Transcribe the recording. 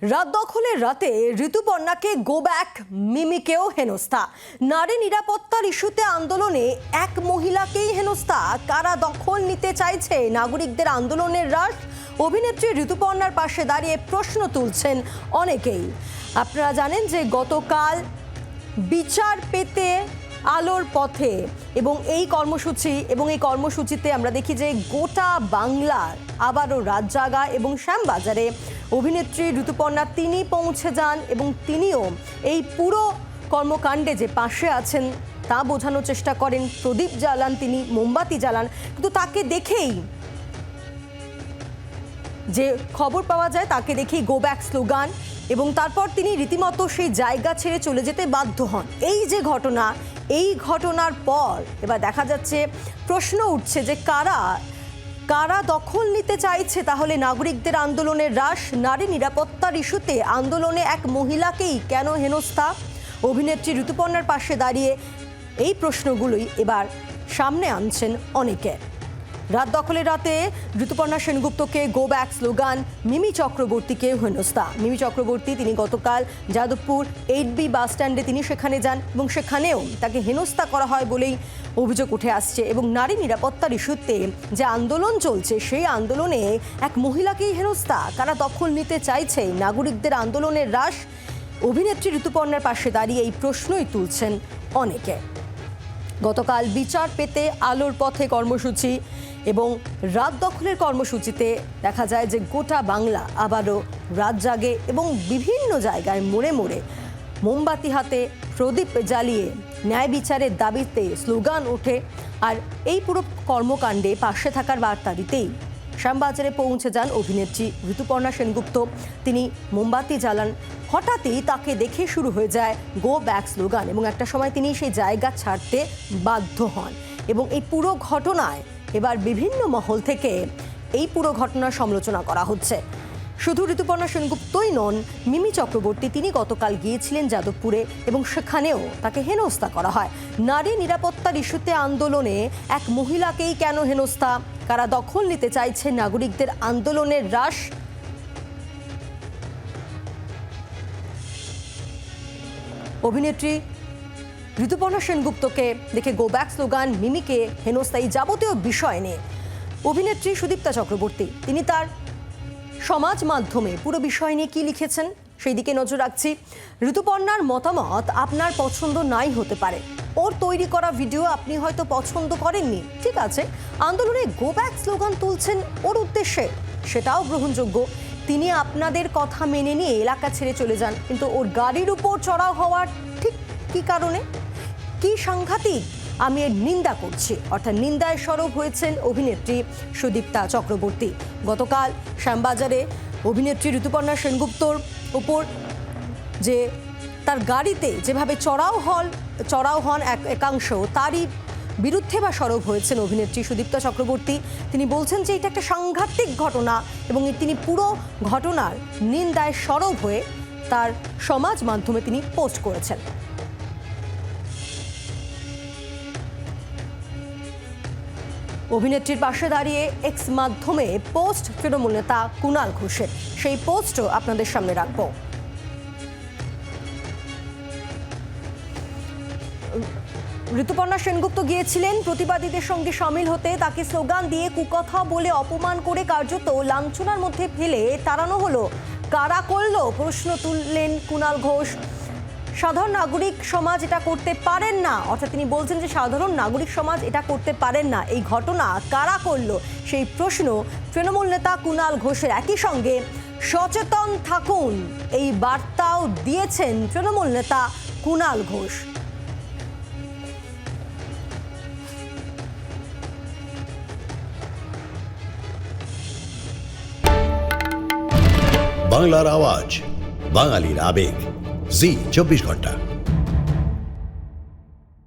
রাত দখলের রাতে ঋতুপর্ণাকে গো ব্যাক মিমিকেও হেনস্থা। নারী নিরাপত্তার ইস্যুতে আন্দোলনে এক মহিলাকেই হেনস্থা। কারা দখল নিতে চাইছে নাগরিকদের আন্দোলনের হ্রাস? অভিনেত্রী ঋতুপর্ণার পাশে দাঁড়িয়ে প্রশ্ন তুলছেন অনেকেই। আপনারা জানেন যে গতকাল বিচার পেতে আলোর পথে এবং এই কর্মসূচিতে আমরা দেখি যে গোটা বাংলার আবারও রাত জাগা এবং শ্যামবাজারে অভিনেত্রী ঋতুপর্ণা তিনি পৌঁছে যান এবং তিনিও এই পুরো কর্মকাণ্ডে যে পাশে আছেন তা বোঝানোর চেষ্টা করেন। প্রদীপ জ্বালান, তিনি মোমবাতি জ্বালান, কিন্তু তাকে দেখেই যে খবর পাওয়া যায় তাকে দেখেই গো ব্যাক স্লোগান এবং তারপর তিনি রীতিমতো সেই জায়গা ছেড়ে চলে যেতে বাধ্য হন। এই যে ঘটনা, এই ঘটনার পর এবার দেখা যাচ্ছে প্রশ্ন উঠছে যে কারা দখল নিতে চাইছে তাহলে নাগরিকদের আন্দোলনের হ্রাস? নারী নিরাপত্তার ইস্যুতে আন্দোলনে এক মহিলাকেই কেন হেনস্থা? অভিনেত্রী ঋতুপর্ণার পাশে দাঁড়িয়ে এই প্রশ্নগুলোই এবার সামনে আনছেন অনেকে। রাত দখলের রাতে ঋতুপর্ণা সেনগুপ্তকে গো ব্যাক স্লোগান, মিমি চক্রবর্তীকে হেনস্থা। মিমি চক্রবর্তী তিনি গতকাল যাদবপুর 8B বাস স্ট্যান্ডে তিনি সেখানে যান এবং সেখানেও তাকে হেনস্থা করা হয় বলেই অভিযোগ উঠে আসছে। এবং নারী নিরাপত্তার ইস্যুতে যে আন্দোলন চলছে সেই আন্দোলনে এক মহিলাকেই হেনস্থা। কারা দখল নিতে চাইছে নাগরিকদের আন্দোলনের হ্রাস? অভিনেত্রী ঋতুপর্ণার পাশে দাঁড়িয়ে এই প্রশ্নই তুলছেন অনেকে। গতকাল বিচার পেতে আলোর পথে কর্মসূচি এবং রাত দখলের কর্মসূচিতে দেখা যায় যে গোটা বাংলা আবারও রাত জাগে এবং বিভিন্ন জায়গায় মোড়ে মোড়ে মোমবাতি হাতে প্রদীপ জ্বালিয়ে ন্যায় বিচারের দাবিতে স্লোগান ওঠে। আর এই পুরো কর্মকাণ্ডে পাশে থাকার বার্তা দিতেই শ্যামবাজারে পৌঁছে যান অভিনেত্রী ঋতুপর্ণা সেনগুপ্ত। তিনি মোমবাতি জ্বালান, হঠাৎই তাকে দেখে শুরু হয়ে যায় গো ব্যাক স্লোগান এবং একটা সময় তিনি সেই জায়গা ছাড়তে বাধ্য হন। এবং এই পুরো ঘটনায় এবার বিভিন্ন মহল থেকে এই পুরো ঘটনার সমালোচনা করা হচ্ছে। শুধু ঋতুপর্ণা সেনগুপ্তই নন, মিমি চক্রবর্তী তিনি গতকাল গিয়েছিলেন যাদবপুরে এবং সেখানেও তাকে হেনস্থা করা হয়। নারী নিরাপত্তার ইস্যুতে আন্দোলনে এক মহিলাকেই কেন হেনস্থা? কারা দখল নিতে চাইছে নাগরিকদের আন্দোলনের হ্রাস? অভিনেত্রী ঋতুপর্ণা সেনগুপ্তকে দেখে গো ব্যাক স্লোগান, মিমিকে হেনস্থা, এই যাবতীয় বিষয় নিয়ে অভিনেত্রী সুদীপ্তা চক্রবর্তী তিনি তার সমাজ মাধ্যমে পুরো বিষয় নিয়ে কি লিখেছেন সেই দিকে নজর রাখছি। ঋতুপর্ণার মতামত আপনার পছন্দ নাই হতে পারে, ওর তৈরি করা ভিডিও আপনি হয়তো পছন্দ করেননি, ঠিক আছে, আন্দোলনে গো ব্যাক স্লোগান তুলছেন ওর উদ্দেশ্যে, সেটাও গ্রহণযোগ্য। তিনি আপনাদের কথা মেনে নিয়ে এলাকা ছেড়ে চলে যান, কিন্তু ওর গাড়ির উপর চড়াও হওয়ার ঠিক কী কারণে? কি সাংঘাতিক! আমি এর নিন্দা করছি। অর্থাৎ নিন্দায় সরব হয়েছেন অভিনেত্রী সুদীপ্তা চক্রবর্তী। গতকাল শ্যামবাজারে অভিনেত্রী ঋতুপর্ণা সেনগুপ্তর উপর যে তার গাড়িতে যেভাবে চড়াও হন একাংশ, তারই বিরুদ্ধে বা সরব হয়েছেন অভিনেত্রী সুদীপ্তা চক্রবর্তী। তিনি বলছেন যে এটা একটা সাংঘাতিক ঘটনা এবং তিনি পুরো ঘটনার নিন্দায় সরব হয়ে তার সমাজ মাধ্যমে তিনি পোস্ট করেছেন। অভিনেত্রীর পাশে দাঁড়িয়ে এক্স মাধ্যমে পোস্ট তৃণমূল নেতা কুণাল ঘোষের, সেই পোস্টও আপনাদের সামনে রাখব। ঋতুপর্ণা সেনগুপ্ত গিয়েছিলেন প্রতিবাদীদের সঙ্গে সামিল হতে, তাকে স্লোগান দিয়ে কুকথা বলে অপমান করে কার্যত লাঞ্ছনার মধ্যে ফেলে তাড়ানো হলো। কারা করলো? প্রশ্ন তুললেন কুণাল ঘোষ। সাধারণ নাগরিক সমাজ এটা করতে পারেন না, অর্থাৎ তিনি বলছেন যে সাধারণ নাগরিক সমাজ এটা করতে পারেন না। এই ঘটনা কারা করলো সেই প্রশ্ন তৃণমূল নেতা কুণাল ঘোষের। একই সঙ্গে সচেতন থাকুন এই বার্তাও দিয়েছেন তৃণমূল নেতা কুণাল ঘোষ। বাংলার আওয়াজ, বাঙালির আবেগ, জি 24 ঘন্টা।